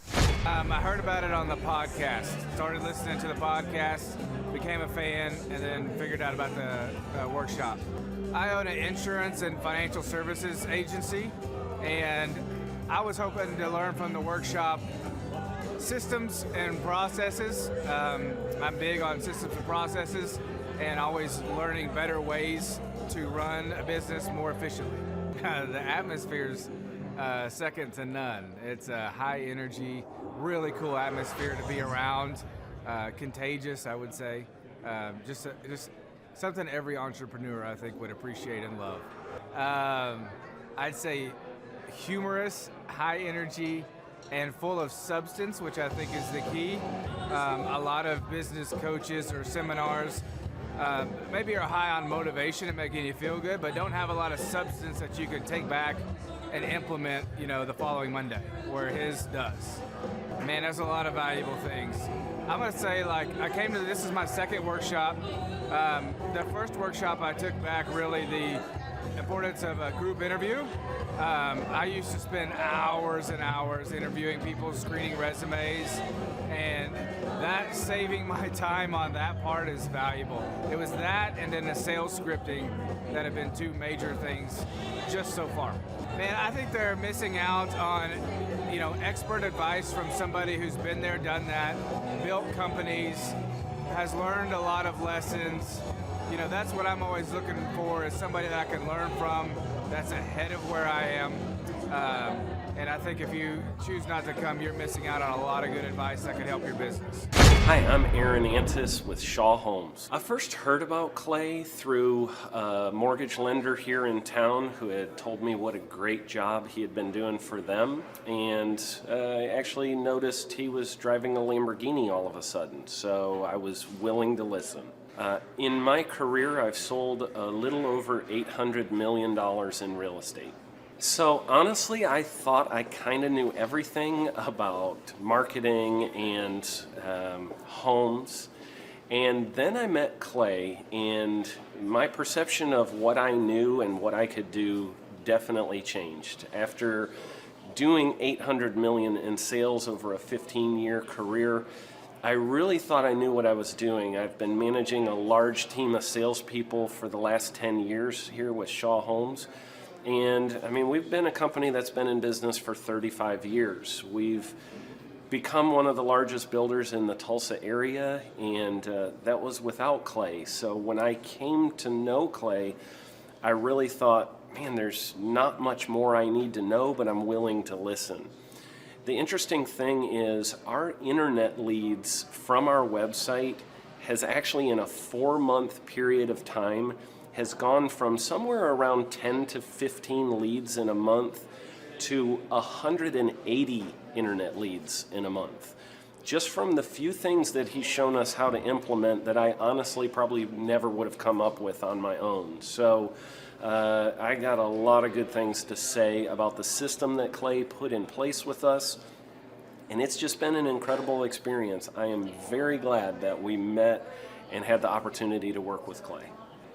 I heard about it on the podcast. Started listening to the podcast, became a fan, and then figured out about the workshop. I own an insurance and financial services agency, and I was hoping to learn from the workshop systems and processes. I'm big on systems and processes and always learning better ways to run a business more efficiently. The atmosphere's second to none. It's a high energy, really cool atmosphere to be around. Contagious, I would say. Just something every entrepreneur, I think, would appreciate and love. I'd say humorous, high energy, and full of substance, which I think is the key. A lot of business coaches or seminars maybe are high on motivation and making you feel good, but don't have a lot of substance that you can take back and implement, the following Monday, where his does. Man, there's a lot of valuable things. I'm gonna say, this is my second workshop. The first workshop I took back really the importance of a group interview. I used to spend hours and hours interviewing people, screening resumes, and that saving my time on that part is valuable. It was that and then the sales scripting that have been two major things just so far. Man, I think they're missing out on, expert advice from somebody who's been there, done that, built companies, has learned a lot of lessons. That's what I'm always looking for, is somebody that I can learn from that's ahead of where I am. And I think if you choose not to come, you're missing out on a lot of good advice that could help your business. Hi, I'm Aaron Antis with Shaw Homes. I first heard about Clay through a mortgage lender here in town who had told me what a great job he had been doing for them. And I actually noticed he was driving a Lamborghini all of a sudden, so I was willing to listen. In my career, I've sold a little over $800 million in real estate. So honestly, I thought I kind of knew everything about marketing and homes. And then I met Clay, and my perception of what I knew and what I could do definitely changed. After doing $800 million in sales over a 15-year career, I really thought I knew what I was doing. I've been managing a large team of salespeople for the last 10 years here with Shaw Homes. And I mean, we've been a company that's been in business for 35 years. We've become one of the largest builders in the Tulsa area, and that was without Clay. So when I came to know Clay, I really thought, man, there's not much more I need to know, but I'm willing to listen. The interesting thing is our internet leads from our website has actually, in a 4-month period of time, has gone from somewhere around 10 to 15 leads in a month to 180 internet leads in a month. Just from the few things that he's shown us how to implement that I honestly probably never would have come up with on my own. So I got a lot of good things to say about the system that Clay put in place with us, and it's just been an incredible experience. I am very glad that we met and had the opportunity to work with Clay.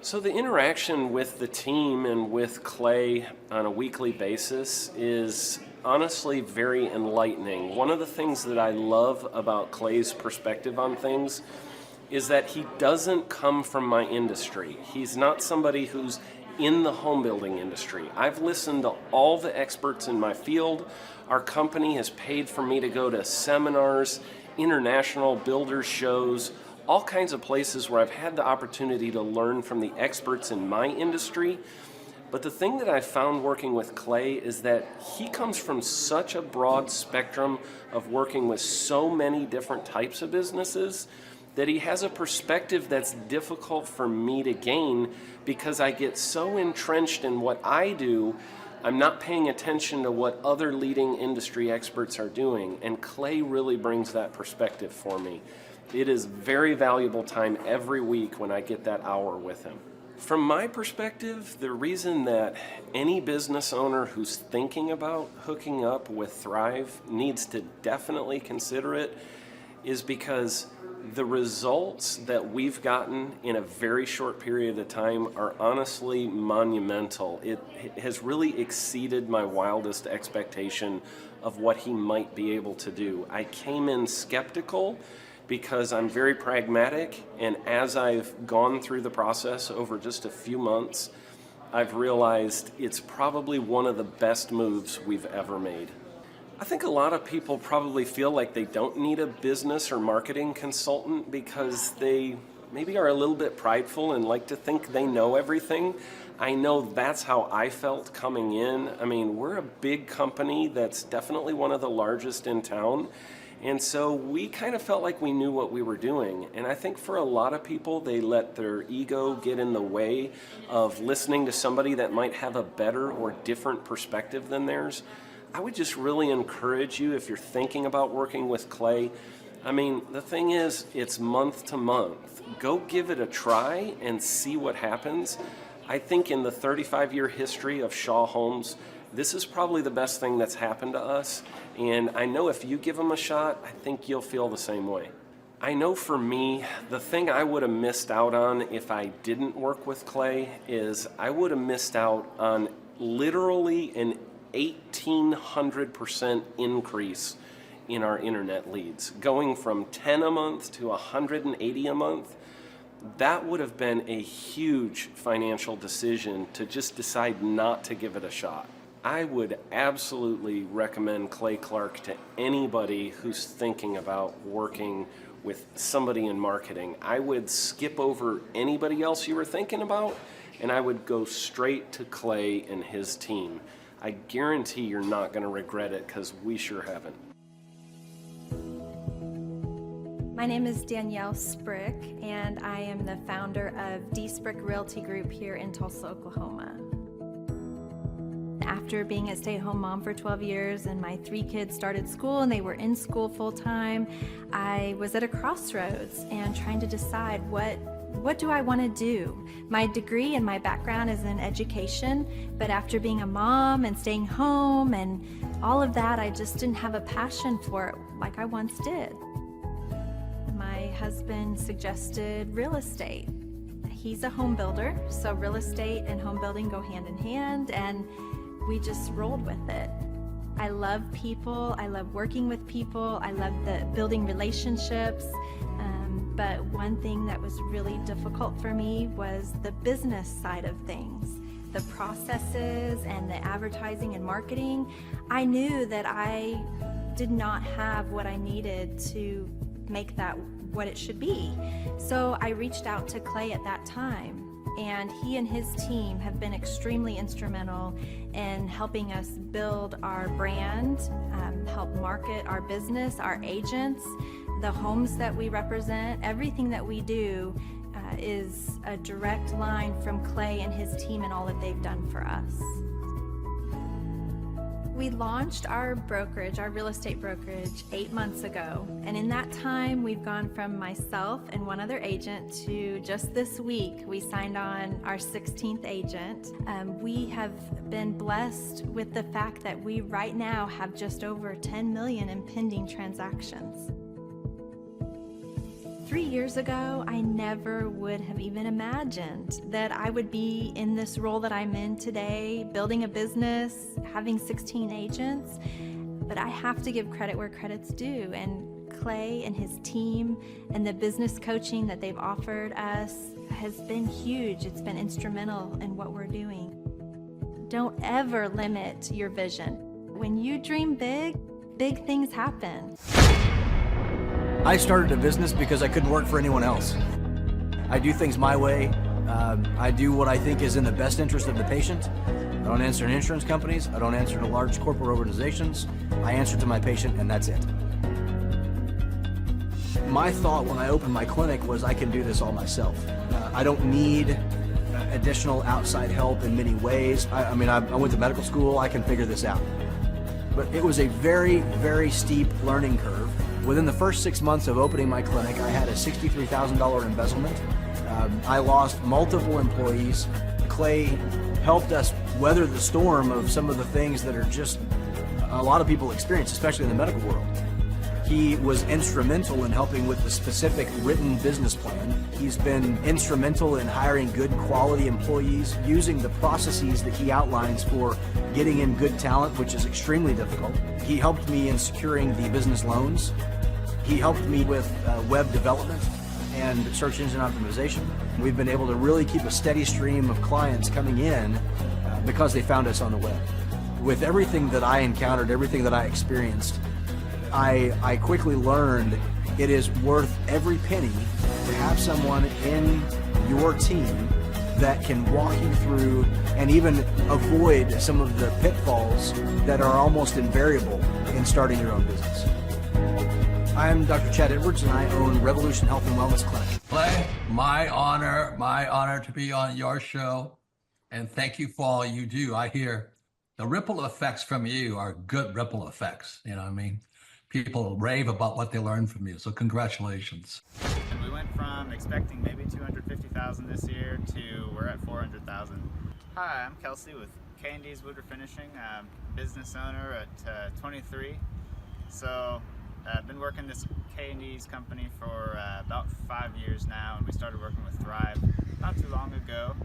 So the interaction with the team and with Clay on a weekly basis is honestly very enlightening. One of the things that I love about Clay's perspective on things is that he doesn't come from my industry. He's not somebody who's in the home building industry. I've listened to all the experts in my field. Our company has paid for me to go to seminars, international builders shows, all kinds of places where I've had the opportunity to learn from the experts in my industry. But the thing that I found working with Clay is that he comes from such a broad spectrum of working with so many different types of businesses that he has a perspective that's difficult for me to gain because I get so entrenched in what I do, I'm not paying attention to what other leading industry experts are doing. And Clay really brings that perspective for me. It is very valuable time every week when I get that hour with him. From my perspective, the reason that any business owner who's thinking about hooking up with Thrive needs to definitely consider it is because the results that we've gotten in a very short period of time are honestly monumental. It has really exceeded my wildest expectation of what he might be able to do. I came in skeptical because I'm very pragmatic, and as I've gone through the process over just a few months, I've realized it's probably one of the best moves we've ever made. I think a lot of people probably feel like they don't need a business or marketing consultant because they maybe are a little bit prideful and like to think they know everything. I know that's how I felt coming in. I mean, we're a big company that's definitely one of the largest in town. And so we kind of felt like we knew what we were doing. And I think for a lot of people, they let their ego get in the way of listening to somebody that might have a better or different perspective than theirs. I would just really encourage you, if you're thinking about working with Clay, I mean, the thing is, it's month to month. Go give it a try and see what happens. I think in the 35-year history of Shaw Homes, this is probably the best thing that's happened to us. And I know if you give them a shot, I think you'll feel the same way. I know for me, the thing I would have missed out on if I didn't work with Clay is I would have missed out on literally an 1,800% increase in our internet leads. Going from 10 a month to 180 a month, that would have been a huge financial decision to just decide not to give it a shot. I would absolutely recommend Clay Clark to anybody who's thinking about working with somebody in marketing. I would skip over anybody else you were thinking about, and I would go straight to Clay and his team. I guarantee you're not going to regret it because we sure haven't. My name is Danielle Sprick, and I am the founder of D. Sprick Realty Group here in Tulsa, Oklahoma. After being a stay-at-home mom for 12 years and my 3 kids started school and they were in school full-time, I was at a crossroads and trying to decide what what do I want to do? My degree and my background is in education, but after being a mom and staying home and all of that, I just didn't have a passion for it like I once did. My husband suggested real estate. He's a home builder, so real estate and home building go hand in hand, and we just rolled with it. I love people, I love working with people, I love building relationships, but one thing that was really difficult for me was the business side of things. The processes and the advertising and marketing. I knew that I did not have what I needed to make that what it should be. So I reached out to Clay at that time, and he and his team have been extremely instrumental in helping us build our brand, help market our business, our agents, the homes that we represent. Everything that we do is a direct line from Clay and his team and all that they've done for us. We launched our brokerage, our real estate brokerage, 8 months ago. And in that time, we've gone from myself and one other agent to just this week, we signed on our 16th agent. We have been blessed with the fact that we right now have just over 10 million in pending transactions. 3 years ago, I never would have even imagined that I would be in this role that I'm in today, building a business, having 16 agents. But I have to give credit where credit's due. And Clay and his team and the business coaching that they've offered us has been huge. It's been instrumental in what we're doing. Don't ever limit your vision. When you dream big, big things happen. I started a business because I couldn't work for anyone else. I do things my way. I do what I think is in the best interest of the patient. I don't answer to insurance companies. I don't answer to large corporate organizations. I answer to my patient, and that's it. My thought when I opened my clinic was I can do this all myself. I don't need additional outside help in many ways. I went to medical school. I can figure this out. But it was a very, very steep learning curve. Within the first 6 months of opening my clinic, I had a $63,000 embezzlement. I lost multiple employees. Clay helped us weather the storm of some of the things that are just a lot of people experience, especially in the medical world. He was instrumental in helping with the specific written business plan. He's been instrumental in hiring good quality employees, using the processes that he outlines for getting in good talent, which is extremely difficult. He helped me in securing the business loans. He helped me with web development and search engine optimization. We've been able to really keep a steady stream of clients coming in because they found us on the web. With everything that I encountered, everything that I experienced, I quickly learned it is worth every penny to have someone in your team that can walk you through and even avoid some of the pitfalls that are almost invariable in starting your own business. I'm Dr. Chad Edwards, and I own Revolution Health and Wellness Clinic. Clay, my honor to be on your show, and thank you for all you do. I hear the ripple effects from you are good ripple effects, you know what I mean? People rave about what they learned from you, so congratulations. And we went from expecting maybe 250,000 this year to we're at 400,000. Hi, I'm Kelsey with K&D's Woodruff Finishing, business owner at 23. So I've been working this K&D's company for about 5 years now, and we started working with Thrive not too long ago.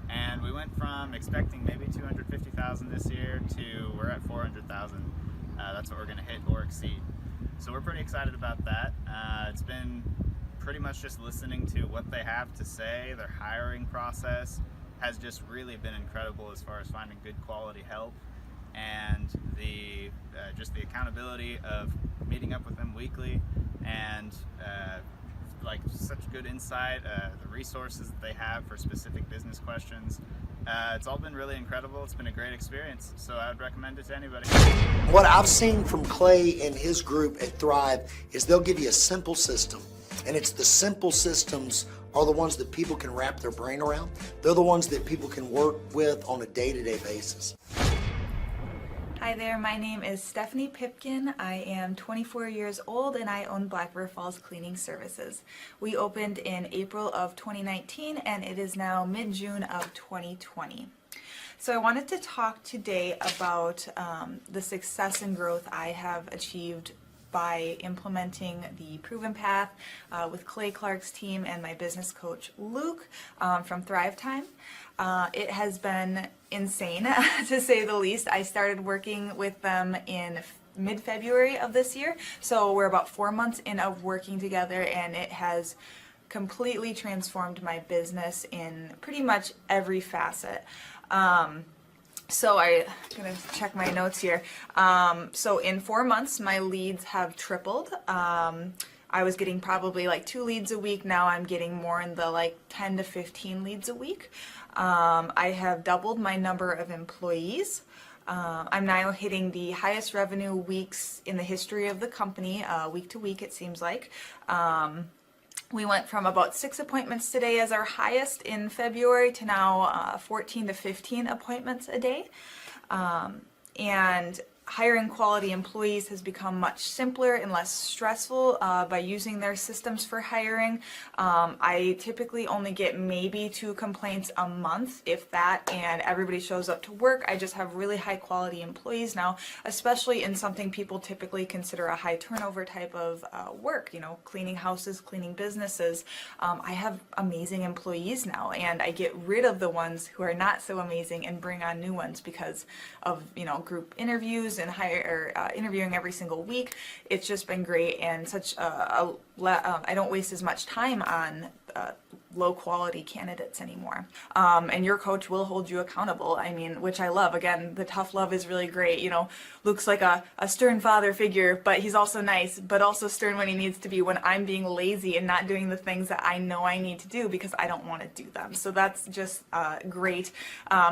And we went from expecting maybe 250,000 this year to we're at 400,000. That's what we're going to hit or exceed. So we're pretty excited about that. It's been pretty much just listening to what they have to say. Their hiring process has just really been incredible as far as finding good quality help, and the just the accountability of meeting up with them weekly, and like such good insight, the resources that they have for specific business questions. It's all been really incredible. It's been a great experience, so I would recommend it to anybody. What I've seen from Clay and his group at Thrive is they'll give you a simple system, and it's the simple systems are the ones that people can wrap their brain around. They're the ones that people can work with on a day-to-day basis. Hi there, my name is Stephanie Pipkin. I am 24 years old and I own Black River Falls Cleaning Services. We opened in April of 2019 and it is now mid-June of 2020. So I wanted to talk today about the success and growth I have achieved by implementing the Proven Path with Clay Clark's team and my business coach Luke from Thrivetime. It has been insane to say the least. I started working with them in mid-February of this year, so we're about 4 months in of working together, and it has completely transformed my business in pretty much every facet. So I'm gonna check my notes here. So in 4 months, my leads have tripled. I was getting probably like 2 leads a week. Now I'm getting more in the like 10 to 15 leads a week. I have doubled my number of employees. I'm now hitting the highest revenue weeks in the history of the company, week to week it seems like. We went from about 6 appointments today as our highest in February to now 14 to 15 appointments a day. And hiring quality employees has become much simpler and less stressful by using their systems for hiring. I typically only get maybe 2 complaints a month, if that, and everybody shows up to work. I just have really high quality employees now, especially in something people typically consider a high turnover type of work, you know, cleaning houses, cleaning businesses. I have amazing employees now, and I get rid of the ones who are not so amazing and bring on new ones because of, you know, group interviews and interviewing every single week. It's just been great, and such I don't waste as much time on low quality candidates anymore. And your coach will hold you accountable. I mean, which I love. Again, the tough love is really great. You know, Luke's like a stern father figure, but he's also nice, but also stern when he needs to be, when I'm being lazy and not doing the things that I know I need to do because I don't want to do them. So that's just great.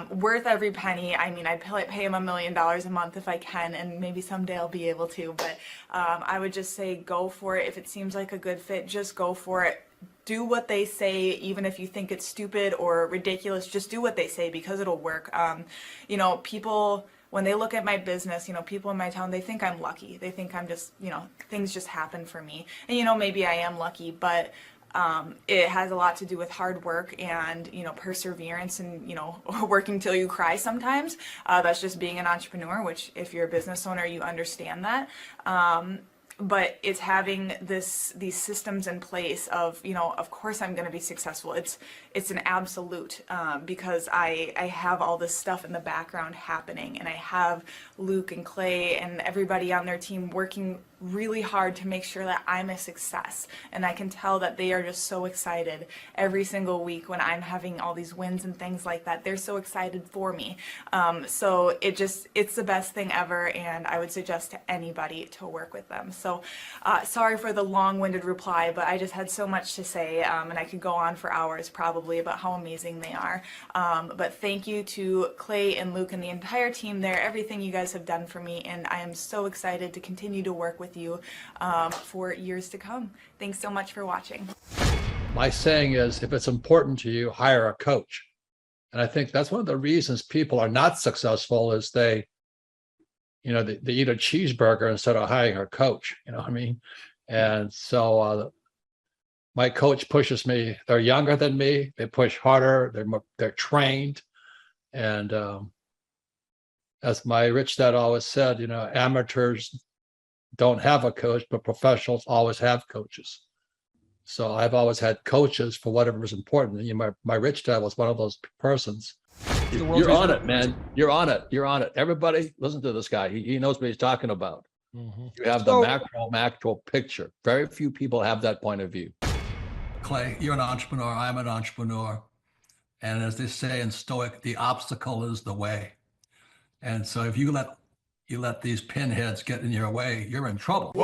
Worth every penny. I mean, I'd pay him $1 million a month if I can, and maybe someday I'll be able to, but I would just say go for it. If it seems like a good fit, just go for it. Do what they say, even if you think it's stupid or ridiculous, just do what they say because it'll work. You know, people, when they look at my business, you know, people in my town, they think I'm lucky. They think I'm just, you know, things just happen for me. And, you know, maybe I am lucky, but it has a lot to do with hard work and, you know, perseverance and, you know, working till you cry sometimes. That's just being an entrepreneur, which if you're a business owner, you understand that. But it's having these systems in place of, you know, of course I'm going to be successful. It's an absolute because I have all this stuff in the background happening, and I have Luke and Clay and everybody on their team working really hard to make sure that I'm a success. And I can tell that they are just so excited every single week when I'm having all these wins and things like that. They're so excited for me. So it's the best thing ever, and I would suggest to anybody to work with them. So sorry for the long-winded reply, but I just had so much to say, and I could go on for hours probably about how amazing they are. But thank you to Clay and Luke and the entire team there, everything you guys have done for me, and I am so excited to continue to work with you for years to come. Thanks so much for watching. My saying is, if it's important to you, hire a coach. And I think that's one of the reasons people are not successful is they eat a cheeseburger instead of hiring a coach, you know what I mean? And so my coach pushes me. They're younger than me. They push harder. They're trained. And as my rich dad always said, you know, amateurs don't have a coach, but professionals always have coaches. So I've always had coaches for whatever is important. And, you know, my rich dad was one of those persons. You're on it, man. You're on it. You're on it. Everybody listen to this guy. He knows what he's talking about. You have the macro picture. Very few people have that point of view. Clay, you're an entrepreneur. I'm an entrepreneur. And as they say in Stoic, the obstacle is the way. And so if you let these pinheads get in your way, you're in trouble.